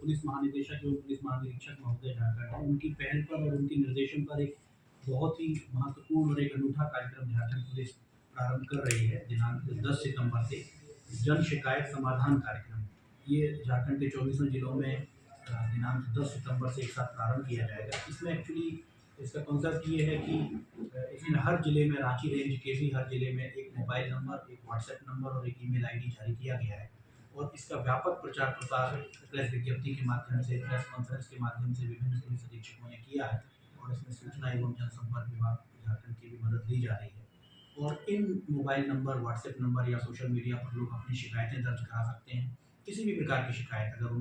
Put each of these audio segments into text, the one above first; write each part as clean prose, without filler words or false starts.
Police महानिदेशक एवं police महानिरीक्षक महोदय झारखंड हैं, उनकी पहल पर और उनके निर्देशन पर एक बहुत ही महत्वपूर्ण और एक अनूठा कार्यक्रम झारखंड पुलिस प्रारंभ कर रही है। दिनांक 10 सितंबर से जन शिकायत समाधान कार्यक्रम, ये झारखंड के 24 जिलों में दिनांक 10 सितंबर से एक साथ प्रारंभ किया जाएगा। इसमें एक्चुअली इसका कॉन्सेप्ट ये है कि इसमें हर जिले में, रांची रेंज के भी हर जिले में एक मोबाइल नंबर, एक व्हाट्सएप नंबर और एक ईमेल आईडी जारी किया गया है और इसका व्यापक प्रचार प्रसार प्रेस विज्ञप्ति के माध्यम से, प्रेस कॉन्फ्रेंस के माध्यम से विभिन्न पुलिस अधीक्षकों ने किया है और इसमें सूचना एवं जनसंपर्क विभाग झारखंड की भी मदद ली जा रही है। और इन मोबाइल नंबर, व्हाट्सएप नंबर या सोशल मीडिया पर लोग अपनी शिकायतें दर्ज करा सकते हैं। किसी भी प्रकार की शिकायत, अगर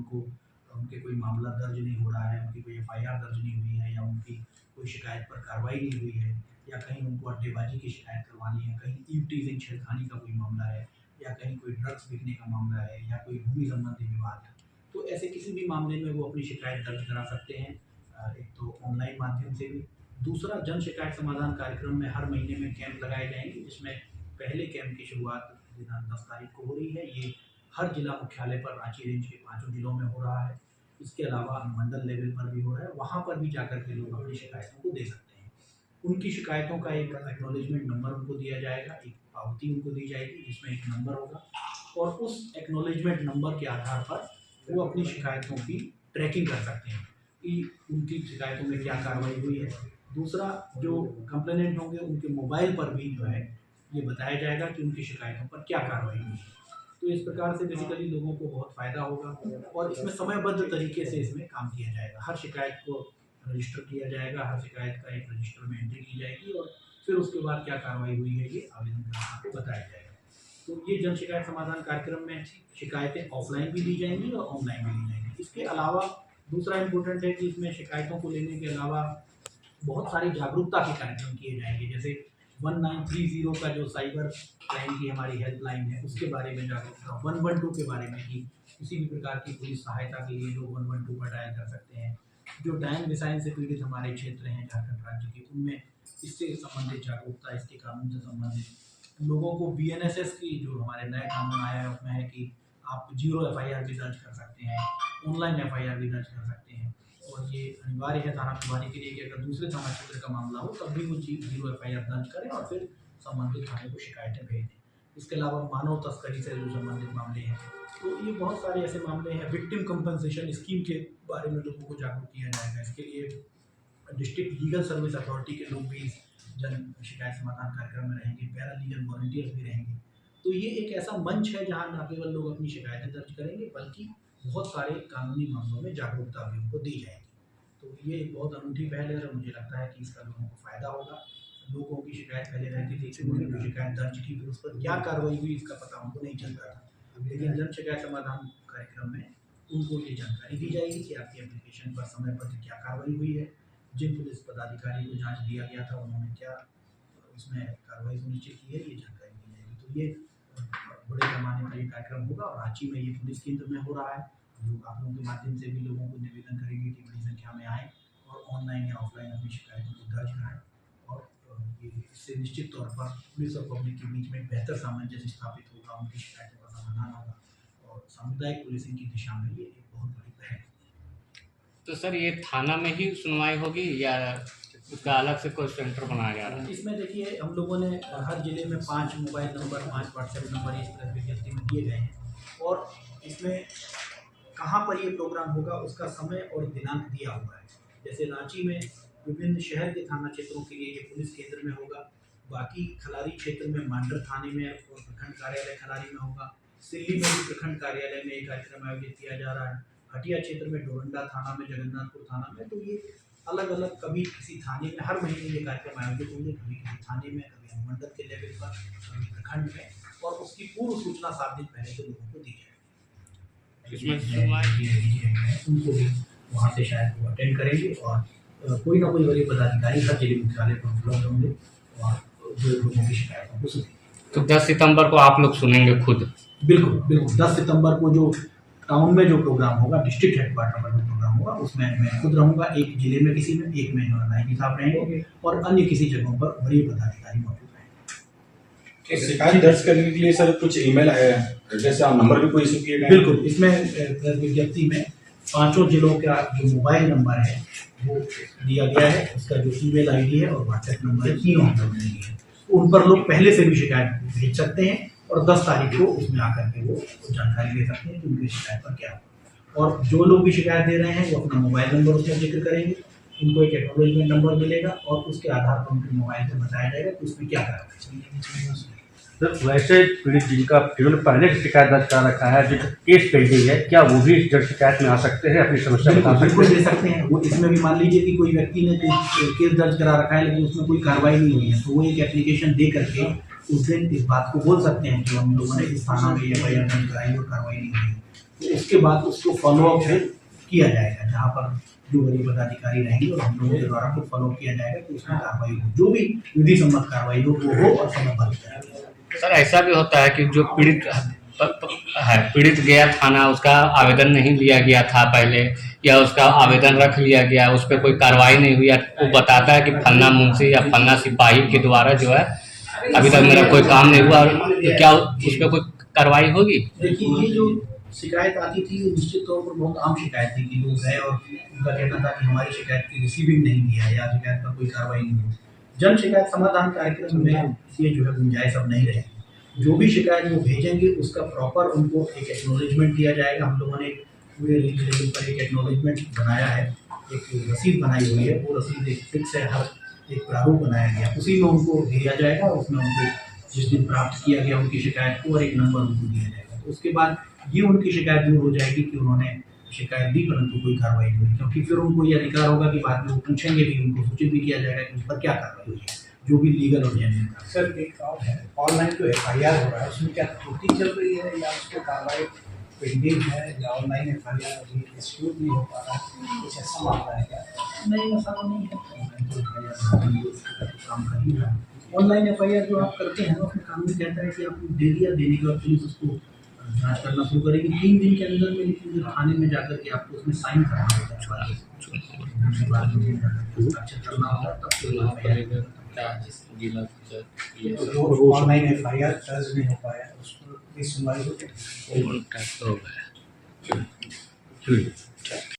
उनके कोई मामला दर्ज नहीं हो रहा है, उनकी कोई FIR दर्ज नहीं हुई है या उनकी कोई शिकायत पर कार्रवाई नहीं हुई है या कहीं उनको अड्डेबाजी की शिकायत करवानी है, कहीं ईवटीजिंग छेड़खानी का कोई मामला है या कहीं कोई ड्रग्स बिकने का मामला है या कोई भूमि संबंधी विवाद है, तो ऐसे किसी भी मामले में वो अपनी शिकायत दर्ज करा सकते हैं। एक तो ऑनलाइन माध्यम से भी। दूसरा, जन शिकायत समाधान कार्यक्रम में हर महीने में कैंप लगाए जाएंगे, जिसमें पहले कैंप की शुरुआत दिनांक 10 तारीख को हो रही है। ये हर जिला मुख्यालय पर रांची रेंज के 5 जिलों में हो रहा है। इसके अलावा मंडल लेवल पर भी हो रहा है, वहाँ पर भी जाकर के लोग अपनी शिकायतों को दे सकते हैं। उनकी शिकायतों का एक एक्नॉलेजमेंट नंबर उनको दिया जाएगा, एक पावती उनको दी जाएगी जिसमें एक नंबर होगा और उस एक्नॉलेजमेंट नंबर के आधार पर वो अपनी शिकायतों की ट्रैकिंग कर सकते हैं कि उनकी शिकायतों में क्या कार्रवाई हुई है। दूसरा, जो कंप्लेनेंट होंगे उनके मोबाइल पर भी जो है ये बताया जाएगा कि उनकी शिकायतों पर क्या कार्रवाई हुई है। तो इस प्रकार से बेसिकली लोगों को बहुत फ़ायदा होगा और इसमें समयबद्ध तरीके से इसमें काम किया जाएगा। हर शिकायत को रजिस्टर किया जाएगा, हर शिकायत का एक रजिस्टर में एंट्री की जाएगी और फिर उसके बाद क्या कार्रवाई हुई है ये आवेदनकर्ता को बताया जाएगा। तो ये जन शिकायत समाधान कार्यक्रम में शिकायतें ऑफलाइन भी ली जाएंगी और ऑनलाइन भी ली जाएंगी। इसके अलावा दूसरा इम्पोर्टेंट है कि इसमें शिकायतों को लेने के अलावा बहुत सारी जागरूकता के कार्यक्रम किए जाएंगे, जैसे 1930 का जो साइबर क्राइम की हमारी हेल्पलाइन है उसके बारे में जागरूकता, 112 के बारे में कि किसी भी प्रकार की पुलिस सहायता के लिए लोग 112 पर डायल कर सकते हैं। जो डायन विषाइन से पीड़ित हमारे क्षेत्र हैं झारखंड राज्य के, उनमें इससे संबंधित जागरूकता, इसके कानून से संबंधित लोगों को BNSS की जो हमारे नए कानून आया है उसमें है कि आप 0 FIR भी दर्ज कर सकते हैं, ऑनलाइन FIR भी दर्ज कर सकते हैं और ये अनिवार्य है थाना प्रभारी के लिए कि अगर दूसरे थाना क्षेत्र का मामला हो तब भी वो 0 FIR दर्ज करें और फिर संबंधित थाने को शिकायतें भेज दें। इसके अलावा मानव तस्करी से जो संबंधित मामले हैं, तो ये बहुत सारे ऐसे मामले हैं। विक्टिम कंपनसेशन स्कीम के बारे में लोगों को जागरूक किया जाएगा। इसके लिए डिस्ट्रिक्ट लीगल सर्विस अथॉरिटी के लोग भी इस जन शिकायत समाधान कार्यक्रम में रहेंगे, पैरा लीगल वॉलंटियर्स भी रहेंगे। तो ये एक ऐसा मंच है जहाँ न केवल लोग अपनी शिकायतें दर्ज करेंगे बल्कि बहुत सारे कानूनी मामलों में जागरूकता भी उनको दी जाएगी। तो ये एक बहुत अनूठी पहल है और मुझे लगता है कि इसका लोगों को फ़ायदा होगा। लोगों की शिकायत पहले रहती थी कि उन्होंने कोई शिकायत दर्ज की, फिर उस पर क्या कार्रवाई हुई इसका पता उनको नहीं चलता था। लेकिन जन शिकायत समाधान कार्यक्रम में उनको ये जानकारी दी जाएगी कि आपकी एप्लीकेशन पर समय पर क्या कार्रवाई हुई है, जिन पुलिस पदाधिकारी को जांच दिया गया था उन्होंने क्या उसमें कार्रवाई सुनिश्चित की है, ये जानकारी दी जाएगी। तो ये बड़े पैमाने पर ये कार्यक्रम होगा और रांची में ये पुलिस केंद्र में हो रहा है। लोग आप लोगों के माध्यम से भी लोगों को निवेदन करेंगे कि बड़ी संख्या में आएँ और ऑनलाइन या ऑफलाइन अपनी शिकायतों को दर्ज कराएँ और इससे निश्चित तौर पर पुलिस और पब्लिक के बीच में बेहतर सामंजस्य स्थापित होगा, उनकी शिकायतों का समाधान होगा और सामुदायिक पुलिसिंग की दिशा में ये एक बहुत बड़ी पहल है। तो सर ये थाना में ही सुनवाई होगी या उसका अलग से कोई सेंटर बनाया जा रहा है? इसमें देखिए, हम लोगों ने हर जिले में 5 मोबाइल नंबर, 5 व्हाट्सएप नंबर इस प्रेस विज्ञप्ति में दिए गए हैं और इसमें कहाँ पर ये प्रोग्राम होगा उसका समय और दिनांक दिया हुआ है। जैसे रांची में विभिन्न शहर के थाना क्षेत्रों के लिए ये पुलिस केंद्र में होगा, बाकी खलारी क्षेत्र में मांडर थाने में और प्रखंड कार्यालय खलारी में होगा, सिल्ली में भी प्रखंड कार्यालय में एक कार्यक्रम आयोजित किया जा रहा है, हटिया क्षेत्र में डोरंडा थाना में, जगन्नाथपुर थाना में। तो ये अलग अलग, कभी किसी थाने में हर महीने ये कार्यक्रम आयोजित होंगे, कभी किसी थाने में, कभी अनुमंडल के लेवल पर, कभी प्रखंड में, और उसकी पूर्व सूचना 7 दिन पहले से लोगों को दी जाएगी। उनको भी वहाँ से शायद वो अटेंड करेंगे और कोई ना कोई वरीय पदाधिकारी हर जिले मुख्यालय पर उपलब्ध होंगे और जो लोगों की शिकायतों को सुनेंगे। तो 10 सितंबर को आप लोग सुनेंगे खुद? बिल्कुल बिल्कुल। 10 सितंबर को जो टाउन में जो प्रोग्राम होगा, डिस्ट्रिक्ट हेडक्वार्टर पर जो प्रोग्राम होगा, उसमें मैं खुद रहूँगा। एक जिले में किसी में, एक में IGP साहब रहेंगे और अन्य किसी जगहों पर वरीय पदाधिकारी मौजूद रहेंगे। शिकायत दर्ज करने के लिए सर कुछ ईमेल एड्रेस या नंबर भी कोई इशू किए गए? बिल्कुल, इसमें प्रेस विज्ञप्ति में पांचों जिलों का जो मोबाइल नंबर है वो दिया गया है, उसका जो ईमेल आईडी है और व्हाट्सएप नंबर है, तीनों हम लोगों ने दिए हैं। उन पर लोग पहले से भी शिकायत भेज सकते हैं और 10 तारीख को उसमें आकर के वो जानकारी ले सकते हैं कि उनकी शिकायत पर क्या हो। और जो लोग भी शिकायत दे रहे हैं वो अपना मोबाइल नंबर उसमें जिक्र करेंगे, उनको एक एक्नॉलेजमेंट नंबर मिलेगा और उसके आधार पर उनके मोबाइल से बताया जाएगा कि उसमें क्या कार्रवाई चलेगी। सर वैसे पीड़ित जिनका जिन्होंने पहले से शिकायत दर्ज कर रखा है, जिनका केस पेंडिंग है, क्या वो भी जब शिकायत में आ सकते हैं, अपनी समस्या बता सकते बिल्कुल हैं? दे सकते हैं। वो इसमें भी मान लीजिए कि कोई व्यक्ति ने केस दर्ज करा रखा है लेकिन उसमें कोई कार्रवाई नहीं हुई है, तो वो एक एप्लीकेशन दे करके उस दिन इस बात को बोल सकते हैं कि हम लोगों ने इस थाना में एफआईआर दर्ज कराई और कार्रवाई नहीं हुई। तो उसके बाद उसको फॉलोअप फिर किया जाएगा, जहाँ पर जो वरीय पदाधिकारी रहेंगे और हम लोगों के द्वारा फिर फॉलो किया जाएगा कि उसमें कार्रवाई हो, जो भी विधि सम्मत कार्रवाई हो वो हो और समयबद्ध जाएगा। सर ऐसा भी होता है कि जो पीड़ित गया थाना, उसका आवेदन नहीं लिया गया था पहले, या उसका आवेदन रख लिया गया, उस पर कोई कार्रवाई नहीं हुई, वो बताता है कि फलना मुंशी या फलना सिपाही के द्वारा जो है अभी तक मेरा कोई काम नहीं हुआ, तो क्या उस पर कोई कार्रवाई होगी? देखिए, ये जो शिकायत आती थी ये निश्चित तौर पर बहुत आम शिकायत थी कि लोग गए और उनका कहना था कि हमारी शिकायत की रिसीविंग नहीं किया या शिकायत पर कोई कार्रवाई नहीं हुई। जन शिकायत समाधान कार्यक्रम में ये जो है गुंजाइश अब नहीं रहेगी। जो भी शिकायत वो भेजेंगे उसका प्रॉपर उनको एक एक्नॉलेजमेंट दिया जाएगा। हम लोगों ने पूरे रीच लेवल पर एक एक्नॉलेजमेंट बनाया है, एक रसीद बनाई हुई है, वो रसीद एक फिक्स है, हर एक प्रारूप बनाया गया, उसी में उनको दिया जाएगा और उसमें उनको जिस दिन प्राप्त किया गया उनकी शिकायत को और एक नंबर उनको दिया जाएगा। तो उसके बाद ये उनकी शिकायत दूर हो जाएगी कि उन्होंने शिकायत दी परंतु कोई कार्रवाई नहीं हुई, क्योंकि फिर उनको ये अधिकार होगा कि बाद में वो पूछेंगे भी, उनको सूचित भी किया जाएगा कि उस पर क्या कार्रवाई हुई है, जो भी लीगल और जेन्युइन। सर एक और है, ऑनलाइन जो एफआईआर हो रहा है उसमें क्या त्रुटि चल रही है या उसको कार्रवाई पेंडिंग है या ऑनलाइन एफआईआर अभी डिस्प्यूट नहीं हो पा रहा है, कुछ ऐसा मामला है क्या? नहीं, ऐसा तो नहीं है। काम कर ही रहा है। ऑनलाइन एफआईआर जो आप करते हैं उसमें कानून कहता है कि आप दे दिया, देने के बाद पुलिस उसको जांच करना शुरू करेगी 3 दिन के अंदर में, लेकिन थाने में जाकर के आपको उसमें साइन करना होता है, उसके बाद हस्ताक्षर करना होता है, तब फिर एफआईआर जो ऑनलाइन एफआईआर दर्ज नहीं हो पाया उस पर भी सुनवाई होती है।